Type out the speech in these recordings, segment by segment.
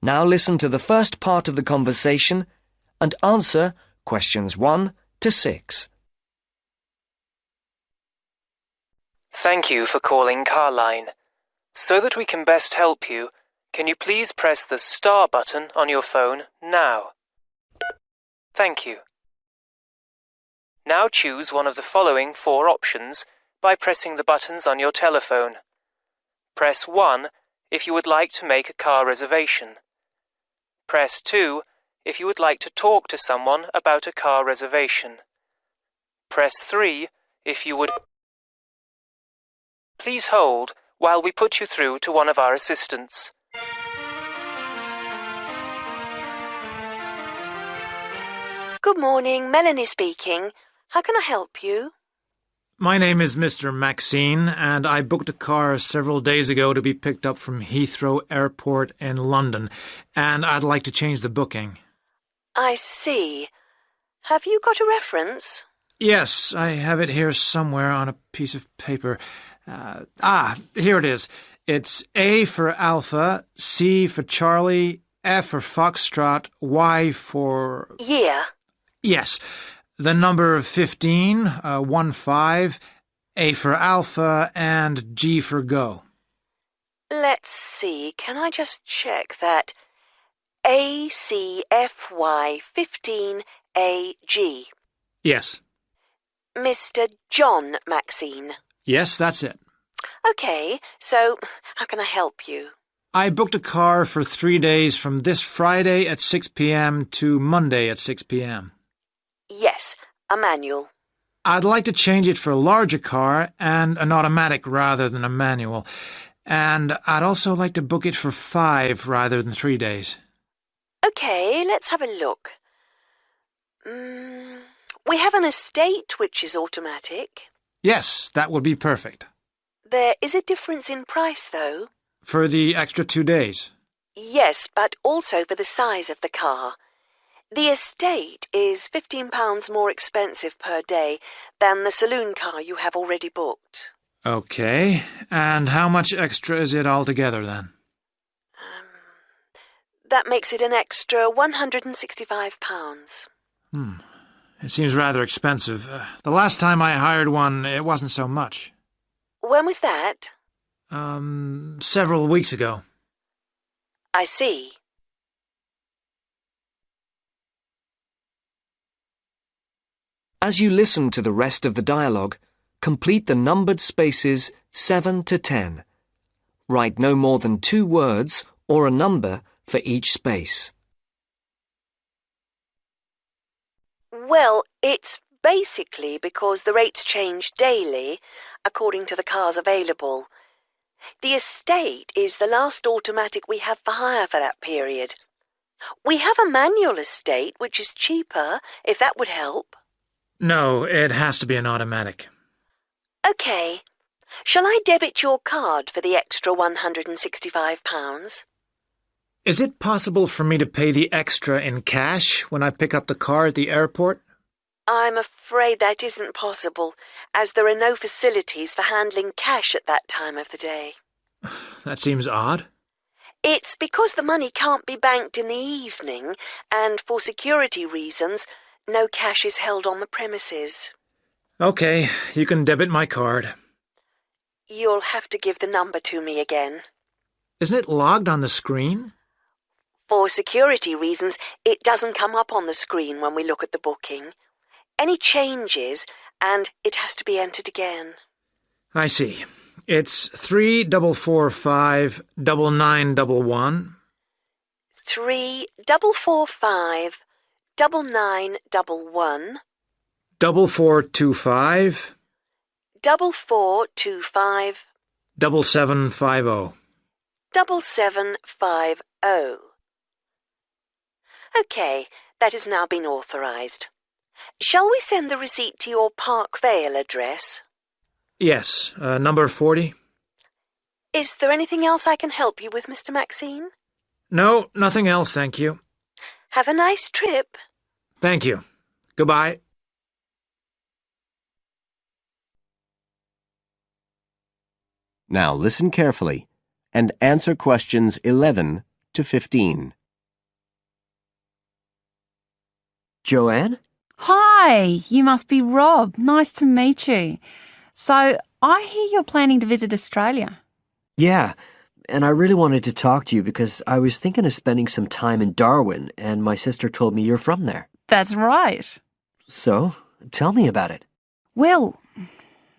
Now listen to the first part of the conversation and answer questions 1 to 6. Thank you for calling Carline. So that we can best help you, can you please press the star button on your phone now? Thank you. Now choose one of the following 4 options by pressing the buttons on your telephone. Press 1 if you would like to make a car reservation. Press 2 if you would like to talk to someone about a car reservation. Press 3 if you would... Please hold while we put you through to one of our assistants. Good morning, Melanie speaking. How can I help you? My name is Mr. Maxine, and I booked a car several days ago to be picked up from Heathrow Airport in London, and I'd like to change the booking. I see. Have you got a reference? Yes, I have it here somewhere on a piece of paper. Here it is. It's A for Alpha, C for Charlie, F for Foxtrot, Y for... Yeah. Yes. The number 15, 15, A for Alpha, and G for Go. Let's see. Can I just check that? ACFY15AG. Yes. Mr. John Maxine. Yes, that's it. Okay, so how can I help you? I booked a car for 3 days from this Friday at 6 p.m. to Monday at 6 p.m. Yes, a manual. I'd like to change it for a larger car and an automatic rather than a manual. And I'd also like to book it for 5 rather than 3 days. Okay, let's have a look. We have an estate which is automatic. Yes, that would be perfect. There is a difference in price, though. For the extra 2 days? Yes, but also for the size of the car. The estate is £15 more expensive per day than the saloon car you have already booked. Okay, and how much extra is it altogether then? That makes it an extra £165. It seems rather expensive. The last time I hired one, it wasn't so much. When was that? Several weeks ago. I see. As you listen to the rest of the dialogue, complete the numbered spaces 7 to 10. Write no more than 2 words or a number for each space. Well, it's basically because the rates change daily according to the cars available. The estate is the last automatic we have for hire for that period. We have a manual estate which is cheaper, if that would help. No, it has to be an automatic. Okay. Shall I debit your card for the extra £165? Is it possible for me to pay the extra in cash when I pick up the car at the airport? I'm afraid that isn't possible, as there are no facilities for handling cash at that time of the day. That seems odd. It's because the money can't be banked in the evening, and for security reasons, no cash is held on the premises. Okay, you can debit my card. You'll have to give the number to me again. Isn't it logged on the screen? For security reasons, it doesn't come up on the screen when we look at the booking. Any changes, and it has to be entered again. I see. It's 3445 9911. 3445 9911. 4425 4425 7750. 7750. OK, that has now been authorised. Shall we send the receipt to your Park Vale address? Yes, number 40. Is there anything else I can help you with, Mr. Maxine? No, nothing else, thank you. Have a nice trip. Thank you. Goodbye. Now listen carefully and answer questions 11 to 15. Joanne? Hi, you must be Rob. Nice to meet you. So, I hear you're planning to visit Australia. Yeah, and I really wanted to talk to you because I was thinking of spending some time in Darwin, and my sister told me you're from there. That's right. So, tell me about it. Well,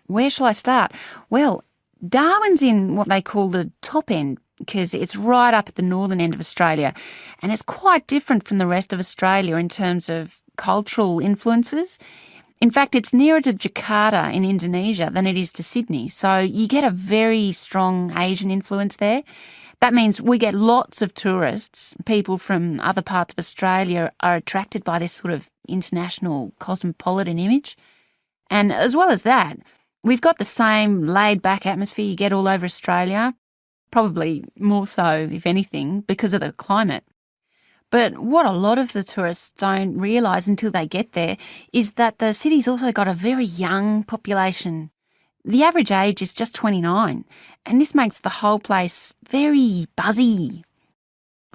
where shall I start? Well, Darwin's in what they call the top end because it's right up at the northern end of Australia, and it's quite different from the rest of Australia in terms of cultural influences. In fact, it's nearer to Jakarta in Indonesia than it is to Sydney, so you get a very strong Asian influence there. That means we get lots of tourists. People from other parts of Australia are attracted by this sort of international cosmopolitan image. And as well as that, we've got the same laid-back atmosphere you get all over Australia, probably more so, if anything, because of the climate. But what a lot of the tourists don't realise until they get there is that the city's also got a very young population. The average age is just 29, and this makes the whole place very buzzy.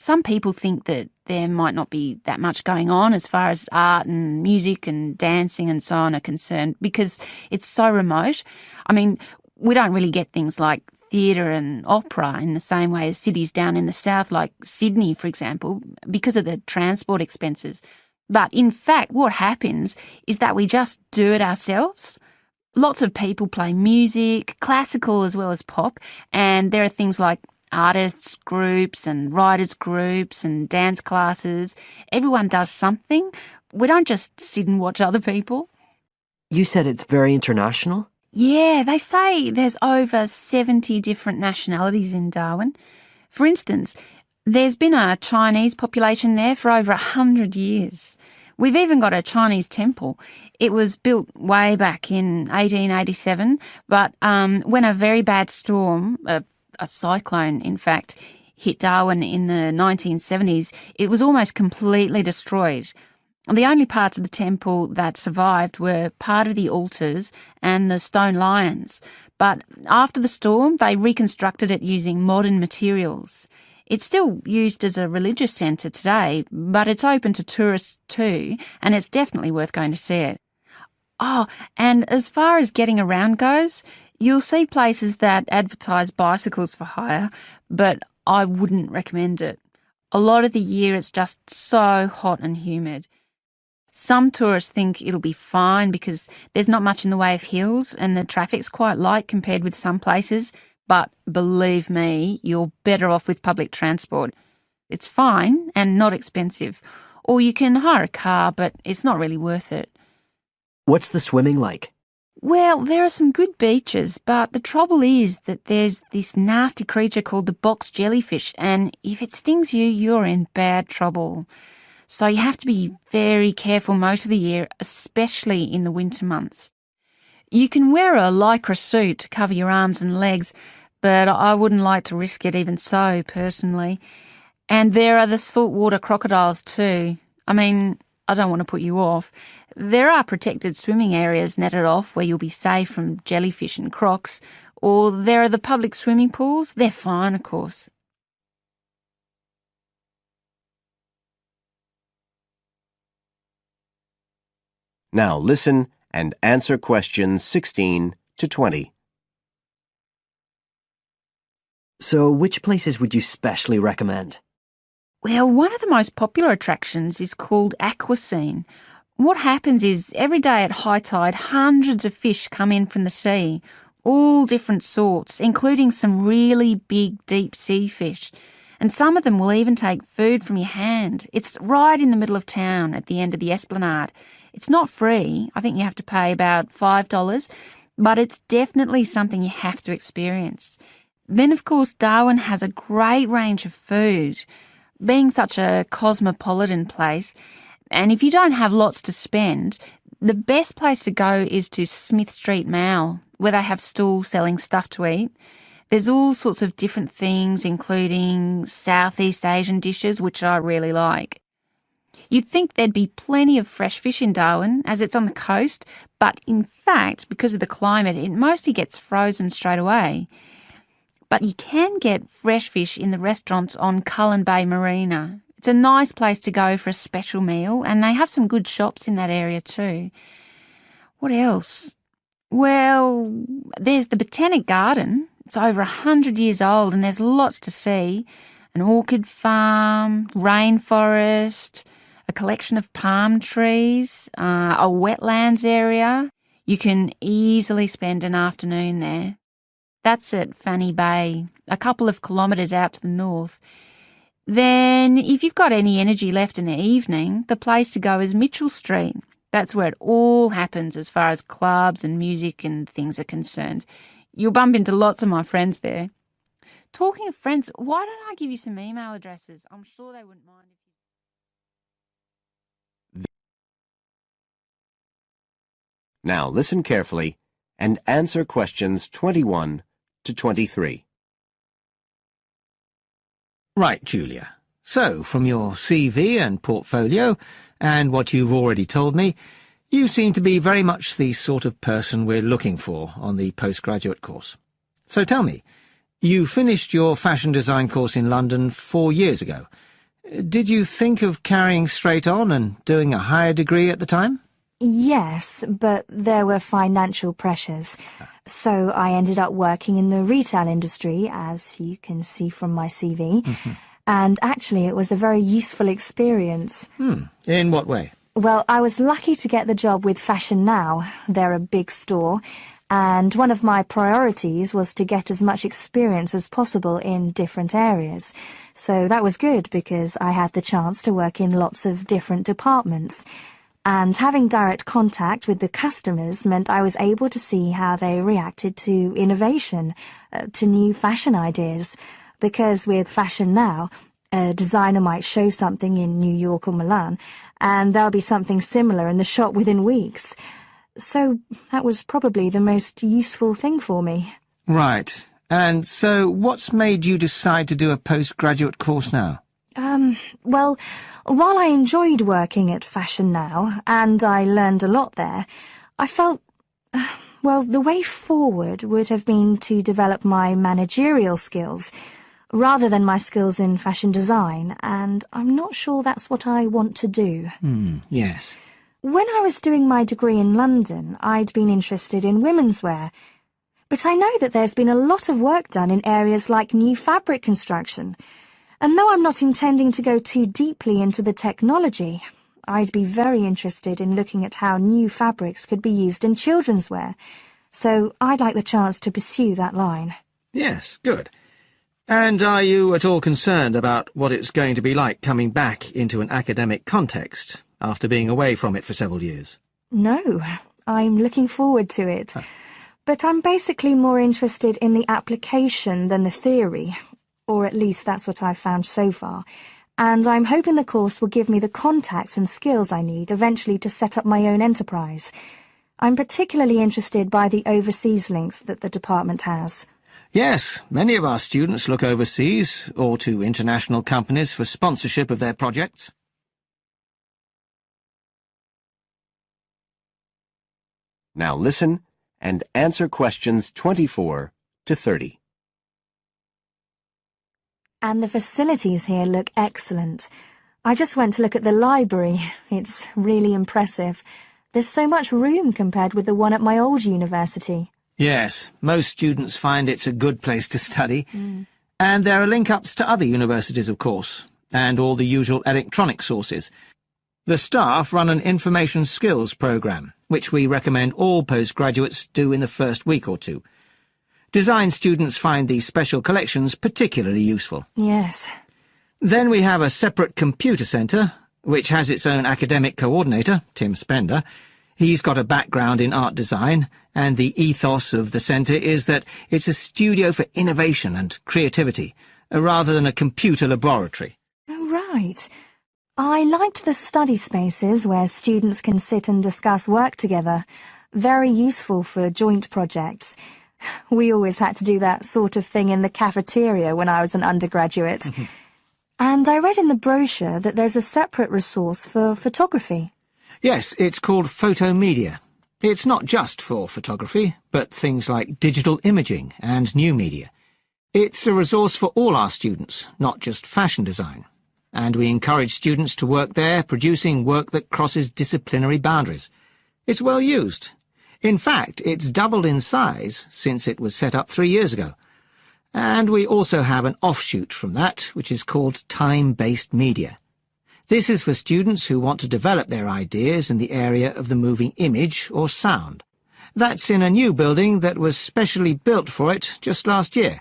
Some people think that there might not be that much going on as far as art and music and dancing and so on are concerned because it's so remote. I mean, we don't really get things like theatre and opera in the same way as cities down in the south like Sydney, for example, because of the transport expenses. But in fact, what happens is that we just do it ourselves. Lots of people play music, classical as well as pop, and there are things like artists groups and writers groups and dance classes. Everyone does something. We don't just sit and watch other people. You said it's very international? Yeah, they say there's over 70 different nationalities in Darwin. For instance, there's been a Chinese population there for over 100 years. We've even got a Chinese temple. It was built way back in 1887, but when a very bad storm, a cyclone in fact, hit Darwin in the 1970s, it was almost completely destroyed. The only parts of the temple that survived were part of the altars and the stone lions. But after the storm, they reconstructed it using modern materials. It's still used as a religious centre today, but it's open to tourists too, and it's definitely worth going to see it. Oh, and as far as getting around goes, you'll see places that advertise bicycles for hire, but I wouldn't recommend it. A lot of the year it's just so hot and humid. Some tourists think it'll be fine because there's not much in the way of hills and the traffic's quite light compared with some places, but believe me, you're better off with public transport. It's fine and not expensive. Or you can hire a car, but it's not really worth it. What's the swimming like? Well, there are some good beaches, but the trouble is that there's this nasty creature called the box jellyfish, and if it stings you, you're in bad trouble. So you have to be very careful most of the year, especially in the winter months. You can wear a lycra suit to cover your arms and legs, but I wouldn't like to risk it even so, personally. And there are the saltwater crocodiles too. I mean, I don't want to put you off. There are protected swimming areas netted off where you'll be safe from jellyfish and crocs, or there are the public swimming pools. They're fine, of course. Now listen and answer questions 16 to 20. So, which places would you specially recommend? Well, one of the most popular attractions is called Aquascene. What happens is every day at high tide, hundreds of fish come in from the sea, all different sorts, including some really big deep sea fish. And some of them will even take food from your hand. It's right in the middle of town at the end of the esplanade. It's not free. I think you have to pay about $5, but it's definitely something you have to experience. Then, of course, Darwin has a great range of food. Being such a cosmopolitan place, and if you don't have lots to spend, the best place to go is to Smith Street Mall, where they have stalls selling stuff to eat. There's all sorts of different things, including Southeast Asian dishes, which I really like. You'd think there'd be plenty of fresh fish in Darwin, as it's on the coast, but in fact, because of the climate, it mostly gets frozen straight away. But you can get fresh fish in the restaurants on Cullen Bay Marina. It's a nice place to go for a special meal, and they have some good shops in that area too. What else? Well, there's the Botanic Garden. It's over 100 years old and there's lots to see. An orchid farm, rainforest, a collection of palm trees, a wetlands area. You can easily spend an afternoon there. That's at Fanny Bay, a couple of kilometres out to the north. Then, if you've got any energy left in the evening, the place to go is Mitchell Street. That's where it all happens as far as clubs and music and things are concerned. You'll bump into lots of my friends there. Talking of friends, why don't I give you some email addresses? I'm sure they wouldn't mind. Now listen carefully and answer questions 21 to 23. Right, Julia. So, from your CV and portfolio, and what you've already told me, you seem to be very much the sort of person we're looking for on the postgraduate course. So tell me, you finished your fashion design course in London 4 years ago. Did you think of carrying straight on and doing a higher degree at the time? Yes, but there were financial pressures. So I ended up working in the retail industry, as you can see from my CV. And actually, it was a very useful experience. In what way? Well, I was lucky to get the job with Fashion Now. They're a big store. And one of my priorities was to get as much experience as possible in different areas. So that was good because I had the chance to work in lots of different departments. And having direct contact with the customers meant I was able to see how they reacted to innovation, to new fashion ideas. Because with Fashion Now, a designer might show something in New York or Milan, and there'll be something similar in the shop within weeks. So that was probably the most useful thing for me. Right. And so what's made you decide to do a postgraduate course now? Well, while I enjoyed working at Fashion Now, and I learned a lot there, I felt, well, the way forward would have been to develop my managerial skills, rather than my skills in fashion design, and I'm not sure that's what I want to do. Yes. When I was doing my degree in London, I'd been interested in women's wear, but I know that there's been a lot of work done in areas like new fabric construction, and though I'm not intending to go too deeply into the technology, I'd be very interested in looking at how new fabrics could be used in children's wear, so I'd like the chance to pursue that line. Yes, good. And are you at all concerned about what it's going to be like coming back into an academic context after being away from it for several years? No, I'm looking forward to it. But I'm basically more interested in the application than the theory, or at least that's what I've found so far. And I'm hoping the course will give me the contacts and skills I need eventually to set up my own enterprise. I'm particularly interested by the overseas links that the department has. Yes, many of our students look overseas or to international companies for sponsorship of their projects. Now listen and answer questions 24 to 30. And the facilities here look excellent. I just went to look at the library. It's really impressive. There's so much room compared with the one at my old university. Yes, most students find it's a good place to study. And there are link-ups to other universities, of course, and all the usual electronic sources. The staff run an information skills programme, which we recommend all postgraduates do in the first week or two. Design students find these special collections particularly useful. Yes. Then we have a separate computer centre, which has its own academic coordinator, Tim Spender. He's got a background in art design, and the ethos of the centre is that it's a studio for innovation and creativity, rather than a computer laboratory. Oh, right. I liked the study spaces where students can sit and discuss work together. Very useful for joint projects. We always had to do that sort of thing in the cafeteria when I was an undergraduate. And I read in the brochure that there's a separate resource for photography. Yes, it's called Photomedia. It's not just for photography, but things like digital imaging and new media. It's a resource for all our students, not just fashion design. And we encourage students to work there, producing work that crosses disciplinary boundaries. It's well used. In fact, it's doubled in size since it was set up 3 years ago. And we also have an offshoot from that, which is called time-based media. This is for students who want to develop their ideas in the area of the moving image or sound. That's in a new building that was specially built for it just last year.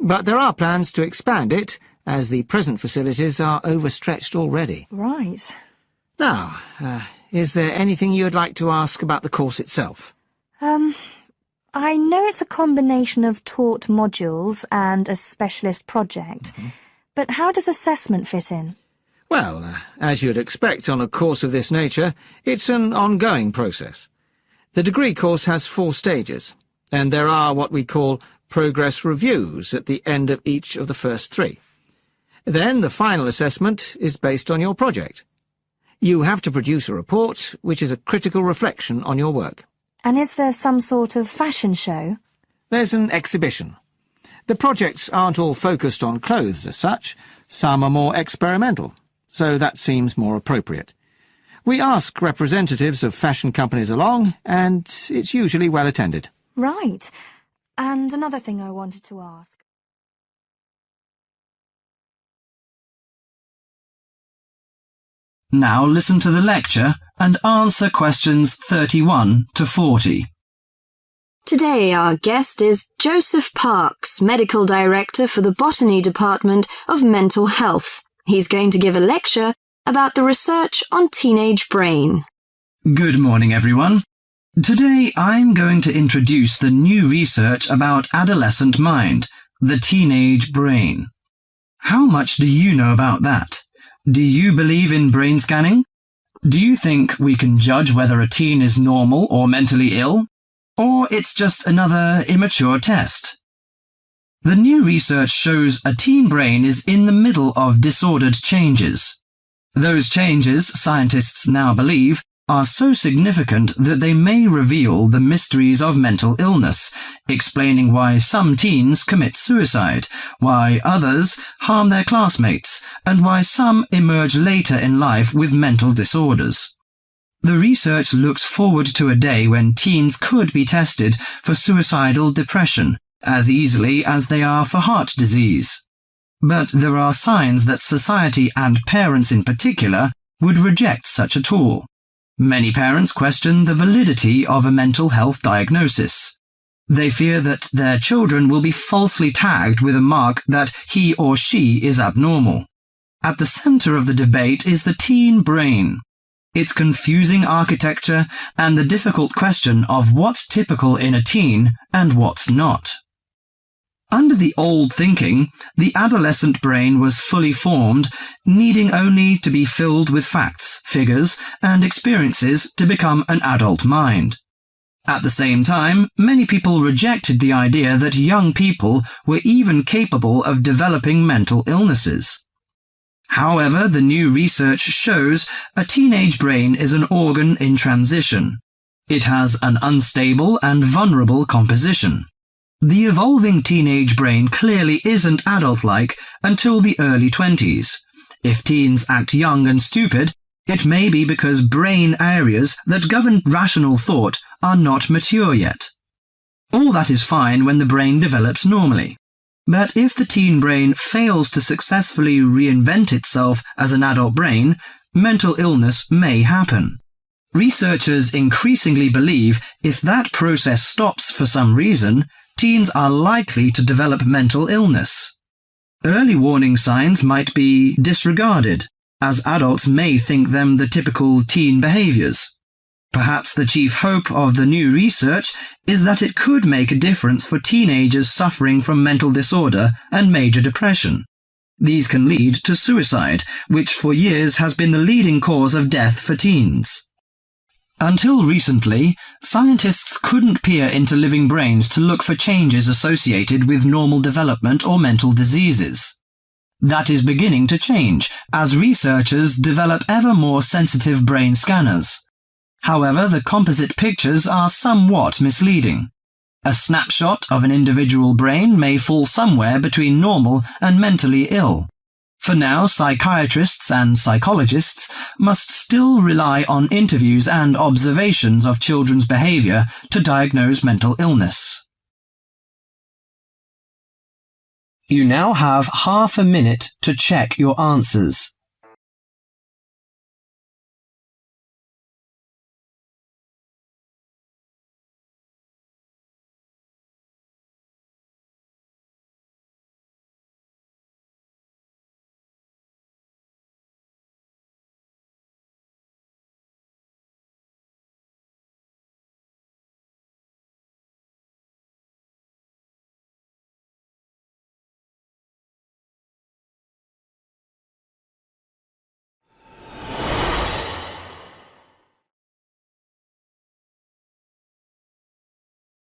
But there are plans to expand it, as the present facilities are overstretched already. Right. Now, is there anything you'd like to ask about the course itself? I know it's a combination of taught modules and a specialist project, but how does assessment fit in? Well, as you'd expect on a course of this nature, it's an ongoing process. The degree course has 4 stages, and there are what we call progress reviews at the end of each of the first 3. Then the final assessment is based on your project. You have to produce a report, which is a critical reflection on your work. And is there some sort of fashion show? There's an exhibition. The projects aren't all focused on clothes as such. Some are more experimental, so that seems more appropriate. We ask representatives of fashion companies along, and it's usually well attended. Right. And another thing I wanted to ask. Now listen to the lecture and answer questions 31 to 40. Today our guest is Joseph Parks, Medical Director for the Botany Department of Mental Health. He's going to give a lecture about the research on teenage brain. Good morning, everyone. Today I'm going to introduce the new research about adolescent mind, the teenage brain. How much do you know about that? Do you believe in brain scanning? Do you think we can judge whether a teen is normal or mentally ill? Or it's just another immature test? The new research shows a teen brain is in the middle of disordered changes. Those changes, scientists now believe, are so significant that they may reveal the mysteries of mental illness, explaining why some teens commit suicide, why others harm their classmates, and why some emerge later in life with mental disorders. The research looks forward to a day when teens could be tested for suicidal depression as easily as they are for heart disease. But there are signs that society and parents in particular would reject such a tool. Many parents question the validity of a mental health diagnosis. They fear that their children will be falsely tagged with a mark that he or she is abnormal. At the center of the debate is the teen brain, its confusing architecture, and the difficult question of what's typical in a teen and what's not. Under the old thinking, the adolescent brain was fully formed, needing only to be filled with facts, figures, and experiences to become an adult mind. At the same time, many people rejected the idea that young people were even capable of developing mental illnesses. However, the new research shows a teenage brain is an organ in transition. It has an unstable and vulnerable composition. The evolving teenage brain clearly isn't adult-like until the early 20s. If teens act young and stupid, it may be because brain areas that govern rational thought are not mature yet. All that is fine when the brain develops normally. But if the teen brain fails to successfully reinvent itself as an adult brain, mental illness may happen. Researchers increasingly believe if that process stops for some reason, teens are likely to develop mental illness. Early warning signs might be disregarded, as adults may think them the typical teen behaviors. Perhaps the chief hope of the new research is that it could make a difference for teenagers suffering from mental disorder and major depression. These can lead to suicide, which for years has been the leading cause of death for teens. Until recently, scientists couldn't peer into living brains to look for changes associated with normal development or mental diseases. That is beginning to change as researchers develop ever more sensitive brain scanners. However, the composite pictures are somewhat misleading. A snapshot of an individual brain may fall somewhere between normal and mentally ill. For now, psychiatrists and psychologists must still rely on interviews and observations of children's behaviour to diagnose mental illness. You now have half a minute to check your answers.